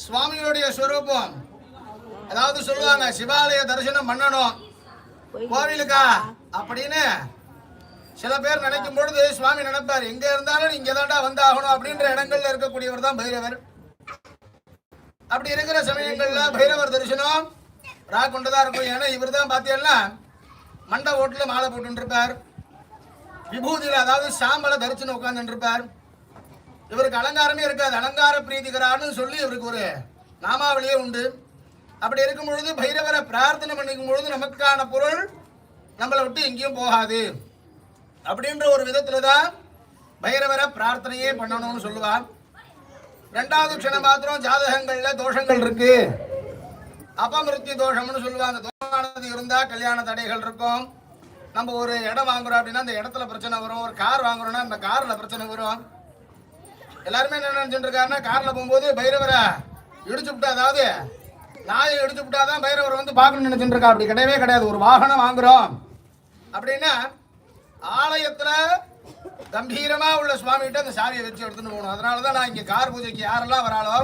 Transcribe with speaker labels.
Speaker 1: சுவாமியோடைய ஸ்வரூபம். அதாவது சொல்லுவாங்க சிவாலய தரிசனம் பண்ணணும் கோவிலுக்கா அப்படின்னு சில பேர் நினைக்கும் பொழுது சுவாமி நினைப்பார் எங்க இருந்தாலும் இங்க தாண்டா வந்தாகணும் அப்படின்ற இடங்கள்ல இருக்கக்கூடியவர் தான் பைரவர். அப்படி இருக்கிற சமயங்கள்ல பைரவர் தரிசனம் ரா கொண்டுதான் இருக்கும். ஏன்னா இவர் தான் பார்த்தீங்கன்னா மண்டை ஓட்டுல மாலை போட்டு இருப்பார், விபூதியில அதாவது சாம்பலை தரிசனம் உட்கார்ந்து இருப்பார். இவருக்கு அலங்காரமே இருக்காது, அலங்கார பிரீதிகரான்னு சொல்லி இவருக்கு ஒரு நாமாவளியே உண்டு. அப்படி இருக்கும் பொழுது பைரவரை பிரார்த்தனை பண்ணிக்கும் பொழுது நமக்கான பொருள் நம்மளை விட்டு எங்கேயும் போகாது அப்படின்ற ஒரு விதத்துல தான் பைரவரை பிரார்த்தனையே பண்ணணும்னு சொல்லுவார். ரெண்டாவது க்ஷணம் மாத்திரம் ஜாதகங்கள்ல தோஷங்கள் இருக்கு, அபமிருத்தி தோஷம்னு சொல்லுவாங்க. தோஷமானது இருந்தா கல்யாண தடைகள் இருக்கும். நம்ம ஒரு இடம் வாங்குறோம் அப்படின்னா அந்த இடத்துல பிரச்சனை வரும். ஒரு கார் வாங்குறோம்னா அந்த கார்ல பிரச்சனை வரும். எல்லாருமே என்ன நினைச்சுட்டு இருக்காருன்னா கார்ல போகும்போது பைரவரை இடிச்சு விட்டா, அதாவது நாயை இடிச்சு விட்டாதான் பைரவர் வந்து பார்க்கணும்னு நினைச்சுட்டு இருக்கா. அப்படி கிடையவே கிடையாது. ஒரு வாகனம் வாங்குறோம் அப்படின்னா ஆலயத்துல கம்பீரமா உள்ள சுவாமிகிட்ட அந்த சாவியை வச்சு எடுத்துட்டு போகணும். அதனாலதான் நான் இங்க கார் பூஜைக்கு யாரெல்லாம் வராளோ